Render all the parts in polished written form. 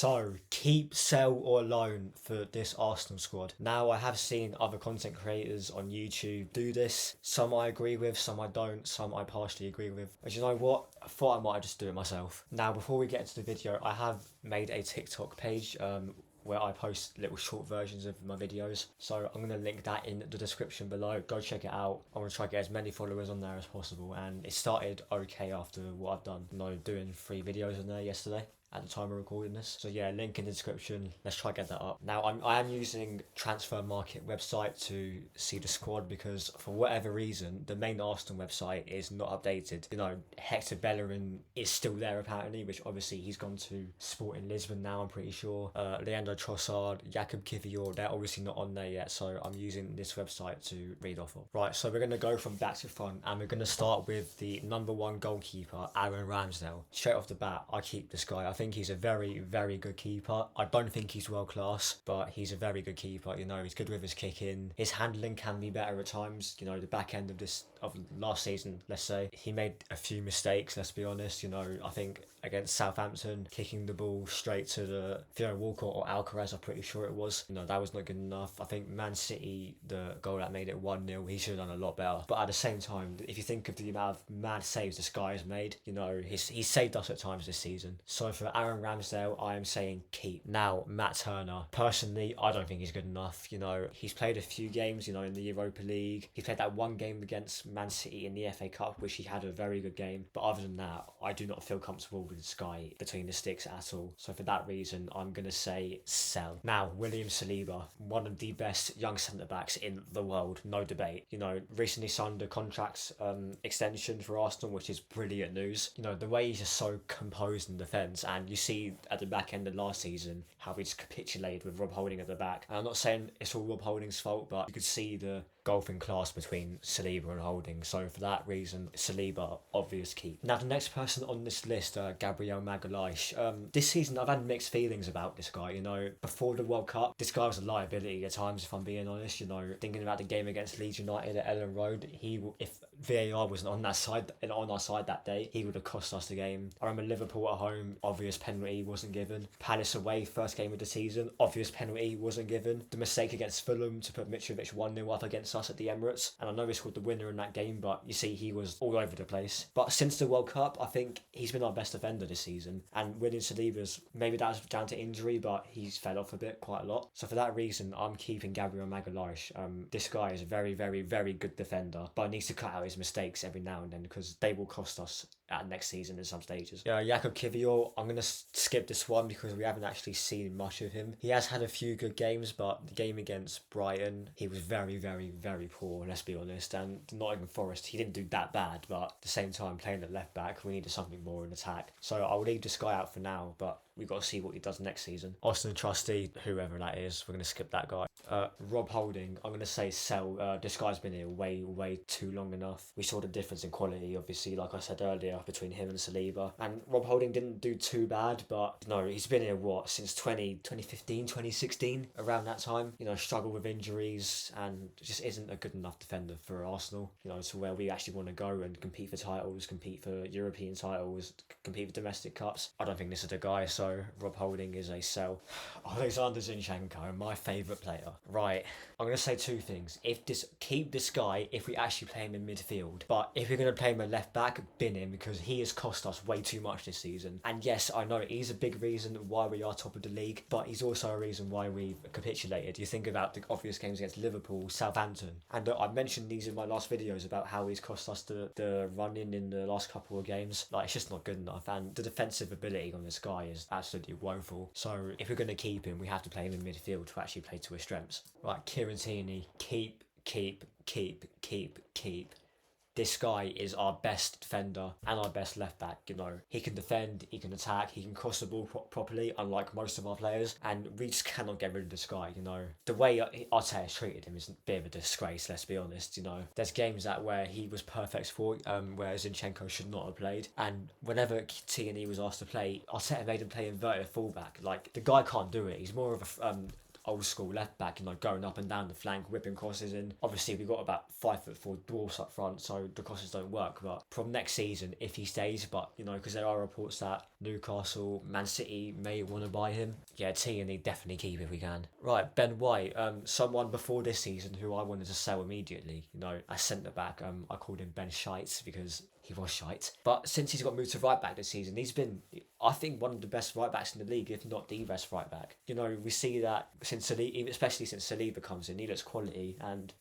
So, keep, sell or loan for this Arsenal squad. Now, I have seen other content creators on YouTube do this. Some I agree with, some I don't, some I partially agree with. But you know what? I thought I might just do it myself. Now, before we get into the video, I have made a TikTok page where I post little short versions of my videos. So I'm going to link that in the description below. Go check it out. I want to try to get as many followers on there as possible. And it started okay after what I've done. Doing 3 videos on there yesterday at the time of recording this. So yeah, link in the description. Let's try to get that up. Now I am using Transfer Market website to see the squad because for whatever reason the main Arsenal website is not updated. Hector Bellerin is still there apparently, which obviously he's gone to Sporting Lisbon now, I'm pretty sure. Leandro Trossard, Jakub Kivior, they're obviously not on there yet, so I'm using this website to read off of. Right, so we're going to go from back to front and we're going to start with the #1 goalkeeper, Aaron Ramsdale. Straight off the bat, I keep this guy. I think he's a very, very good keeper. I don't think he's world class, but he's a very good keeper. He's good with his kicking. His handling can be better at times. The back end of last season, let's say, he made a few mistakes, let's be honest. I think against Southampton, kicking the ball straight to the Theo Walcott or Alcaraz, I'm pretty sure it was. That was not good enough. I think Man City, the goal that made it 1-0, he should have done a lot better. But at the same time, if you think of the amount of mad saves this guy has made, he's saved us at times this season. So for Aaron Ramsdale, I am saying keep. Now, Matt Turner. Personally, I don't think he's good enough. He's played a few games, in the Europa League. He played that one game against Man City in the FA Cup, which he had a very good game. But other than that, I do not feel comfortable with this guy between the sticks at all. So for that reason, I'm going to say sell. Now, William Saliba, one of the best young centre-backs in the world, no debate. Recently signed a contract extension for Arsenal, which is brilliant news. The way he's just so composed in defence, and you see at the back end of last season how he just capitulated with Rob Holding at the back. And I'm not saying it's all Rob Holding's fault, but you could see the golfing class between Saliba and Holding. So for that reason, Saliba, obvious keep. Now the next person on this list, Gabriel Magalhaes. This season I've had mixed feelings about this guy. Before the World Cup, this guy was a liability at times, if I'm being honest. Thinking about the game against Leeds United at Ellen Road, if VAR wasn't on that side and on our side that day, he would have cost us the game. I remember Liverpool at home, obvious penalty wasn't given. Palace away, first game of the season, obvious penalty wasn't given. The mistake against Fulham to put Mitrovic 1-0 up against us at the Emirates, and I know he scored the winner in that game, but you see he was all over the place. But since the World Cup, I think he's been our best defender this season, and William Saliba's, maybe that was down to injury, but he's fell off a bit, quite a lot. So for that reason, I'm keeping Gabriel Magalhaes. This guy is a very, very, very good defender, but needs to cut out his mistakes every now and then because they will cost us at next season in some stages. Jakub Kivior, I'm going to skip this one because we haven't actually seen much of him. He has had a few good games, but the game against Brighton, he was very, very, very poor, let's be honest. And Nottingham Forest, he didn't do that bad, but at the same time, playing at left back, we needed something more in attack. So I'll leave this guy out for now, but we've got to see what he does next season. Austin Trusty, whoever that is, we're going to skip that guy. Rob Holding, I'm going to say sell. This guy's been here way, way too long enough. We saw the difference in quality, obviously, like I said earlier, between him and Saliba. And Rob Holding didn't do too bad, but he's been here, since 2015, 2016, around that time. Struggled with injuries and just isn't a good enough defender for Arsenal, to where we actually want to go and compete for titles, compete for European titles, compete for domestic cups. I don't think this is the guy, so Rob Holding is a sell. Alexander Zinchenko, my favourite player. Right, I'm going to say 2 things. Keep this guy if we actually play him in midfield, but if we're going to play him at left back, bin him because he has cost us way too much this season. And yes, I know he's a big reason why we are top of the league, but he's also a reason why we've capitulated. You think about the obvious games against Liverpool, Southampton, and I mentioned these in my last videos about how he's cost us the run-in the last couple of games. It's just not good enough, and the defensive ability on this guy is absolutely woeful. So if we're going to keep him, we have to play him in midfield to actually play to his strengths. Right, Kieran Tierney, keep. This guy is our best defender and our best left back. He can defend, he can attack, he can cross the ball properly, unlike most of our players, and we just cannot get rid of this guy. The way Arteta's treated him is a bit of a disgrace, let's be honest. There's games where he was perfect for, where Zinchenko should not have played, and whenever Tierney was asked to play, Arteta made him play inverted fullback. The guy can't do it. He's more of a old school left back, going up and down the flank, whipping crosses in. Obviously, we've got about 5'4" dwarfs up front, so the crosses don't work. But from next season, if he stays, but because there are reports that Newcastle, Man City may want to buy him. Yeah, Tierney definitely keep if we can. Right, Ben White, someone before this season who I wanted to sell immediately. As centre back, I called him Ben Shite because he was shite. But since he's got moved to right back this season, he's been, I think, one of the best right backs in the league, if not the best right back. We see that since Saliba, especially since Saliba comes in, he looks quality. And,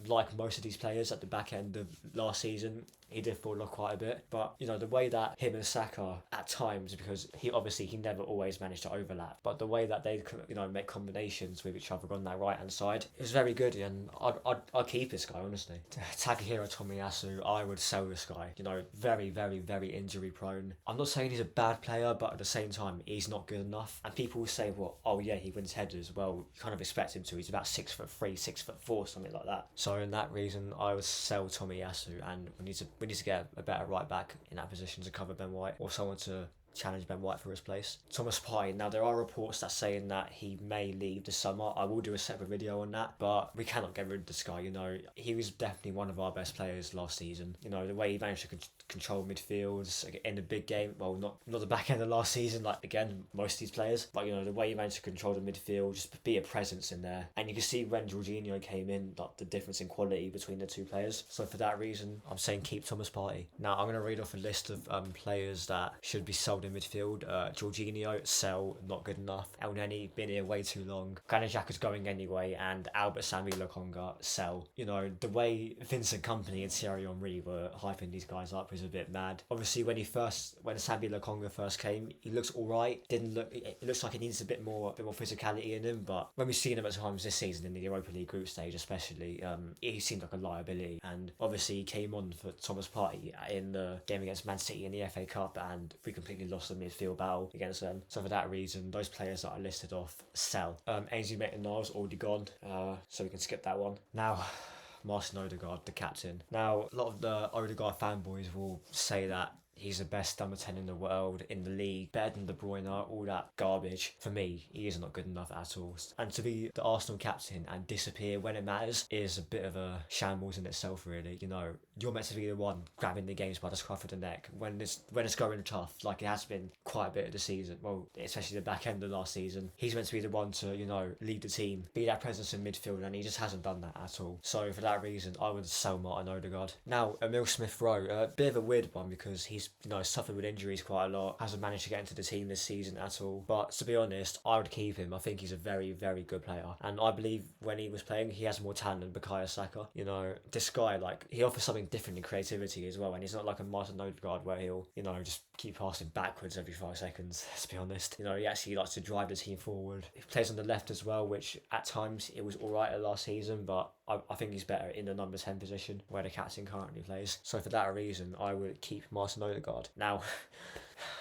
like most of these players at the back end of last season, he did fall off quite a bit. But, the way that him and Saka at times, because he never always managed to overlap, but the way that they, make combinations with each other on that right-hand side, it was very good. And I'd keep this guy, honestly. Takahiro Tomiyasu, I would sell this guy. Very, very, very injury prone. I'm not saying he's a bad player, but at the same time, he's not good enough. And people will say, well, oh yeah, he wins headers. Well, you kind of expect him to. He's about 6'3", 6'4", something like that. So in that reason, I would sell Tomiyasu, and we need to get a better right back in that position to cover Ben White, or someone to challenge Ben White for his place. Thomas Partey. Now, there are reports that saying that he may leave this summer. I will do a separate video on that, but we cannot get rid of this guy. He was definitely one of our best players last season. The way he managed to control midfields in the big game. Well, not the back end of last season, like, again, most of these players. But, the way he managed to control the midfield, just be a presence in there. And you can see when Jorginho came in, like, the difference in quality between the two players. So for that reason, I'm saying keep Thomas Partey. Now, I'm going to read off a list of players that should be sold in midfield. Jorginho, sell, not good enough. El Neni, been here way too long. Granit Xhaka's going anyway, and Albert Sambi Lokonga, sell. The way Vincent Kompany and Thierry Henry were hyping these guys up was a bit mad. Obviously, when Sambi Lokonga first came, he looks alright. It looks like he needs a bit more physicality in him, but when we've seen him at times this season in the Europa League group stage especially, he seemed like a liability. And obviously he came on for Thomas Partey in the game against Man City in the FA Cup, and we completely lost the midfield battle against them. So for that reason, those players that I listed off, sell. Ainsley Maitland-Niles already gone, so we can skip that one. Now, Martin Odegaard, the captain. Now, a lot of the Odegaard fanboys will say that he's the best number 10 in the world, in the league, better than De Bruyne, all that garbage. For me, he is not good enough at all. And to be the Arsenal captain and disappear when it matters is a bit of a shambles in itself, really. You're meant to be the one grabbing the games by the scruff of the neck when it's going tough, like it has been quite a bit of the season. Well, especially the back end of last season. He's meant to be the one to, lead the team, be that presence in midfield, and he just hasn't done that at all. So for that reason, I would sell Martin Odegaard. Now, Emil Smith-Rowe, a bit of a weird one because he's suffered with injuries quite a lot, hasn't managed to get into the team this season at all. But to be honest, I would keep him. I think he's a very, very good player. And I believe when he was playing, he has more talent than Bukayo Saka. This guy, he offers something different in creativity as well. And he's not like a Martin Odegaard where he'll, just keep passing backwards every 5 seconds, let's be honest. He actually likes to drive the team forward. He plays on the left as well, which at times it was alright last season, but I think he's better in the number 10 position where the captain currently plays. So for that reason, I would keep Martin Odegaard. Now,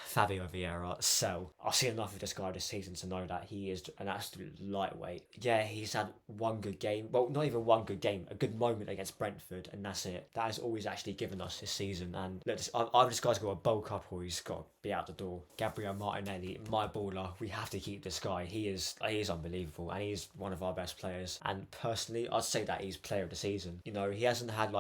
Fabio Vieira, sell. I've seen enough of this guy this season to know that he is an absolute lightweight. Yeah, he's had one good game. Well, not even one good game. A good moment against Brentford, and that's it. That has always actually given us this season. And look, either this guy's got a bulk up or he's got to be out the door. Gabriel Martinelli, my baller. We have to keep this guy. He is unbelievable, and he's one of our best players. And personally, I'd say that he's player of the season. He hasn't had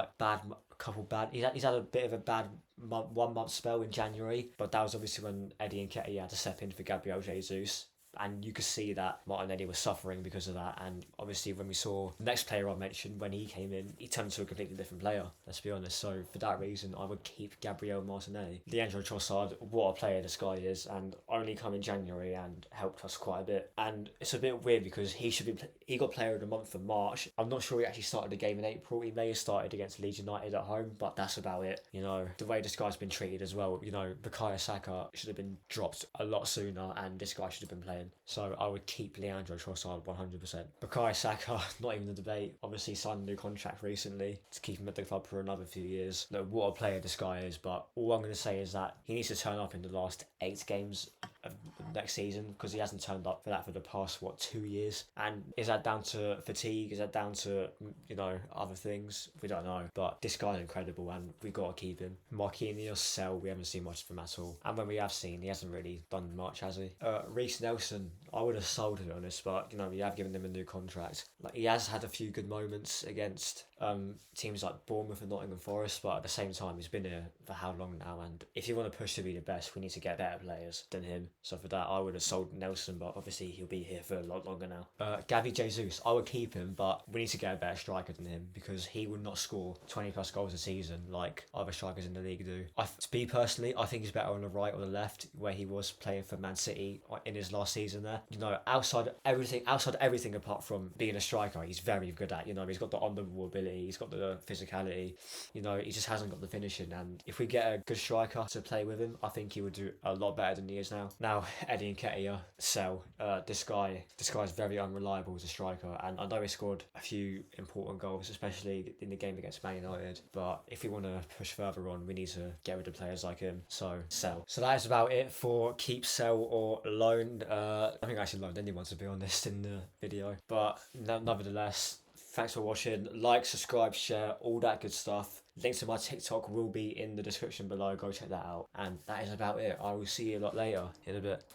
he's had a bit of a bad 1 month spell in January, but that was obviously when Eddie Nketiah had to step in for Gabriel Jesus. And you could see that Martinelli was suffering because of that. And obviously when we saw the next player I mentioned, when he came in, he turned into a completely different player, let's be honest. So for that reason, I would keep Gabriel Martinelli. Leandro Trossard, what a player this guy is, and only come in January and helped us quite a bit. And it's a bit weird because he got player of the month for March. I'm not sure he actually started the game in April. He may have started against Leeds United at home, but that's about it. The way this guy's been treated as well, Bukayo Saka should have been dropped a lot sooner, and this guy should have been playing. So I would keep Leandro Trossard 100%. Bukayo Saka, not even a debate. Obviously signed a new contract recently to keep him at the club for another few years. Look, what a player this guy is, but all I'm going to say is that he needs to turn up in the last 8 games next season, because he hasn't turned up for that for the past 2 years. And is that down to fatigue? Is that down to other things? We don't know. But this guy's incredible, and we've got to keep him. Marquinhos, sell. We haven't seen much from at all. And when we have seen, he hasn't really done much, has he? Reece Nelson, I would have sold, to be honest, but we have given him a new contract. Like, he has had a few good moments against teams like Bournemouth and Nottingham Forest, but at the same time, he's been here for how long now? And if you want to push to be the best, we need to get better players than him. So for that, I would have sold Nelson, but obviously he'll be here for a lot longer now. Gavi Jesus, I would keep him, but we need to get a better striker than him, because he will not score 20 plus goals a season like other strikers in the league do. Personally, I think he's better on the right or the left, where he was playing for Man City in his last season there. Outside everything apart from being a striker, he's very good at. He's got the on-the-ball ability, he's got the physicality. He just hasn't got the finishing. And if we get a good striker to play with him, I think he would do a lot better than he is now. Now, Eddie Nketiah, sell. This guy is very unreliable as a striker, and I know he scored a few important goals, especially in the game against Man United. But if we want to push further on, we need to get rid of players like him. So sell. So that is about it for keep, sell, or loan. I think I actually loaned anyone, to be honest, in the video. But nevertheless, thanks for watching. Like, subscribe, share, all that good stuff. Links to my TikTok will be in the description below. Go check that out. And that is about it. I will see you a lot later in a bit.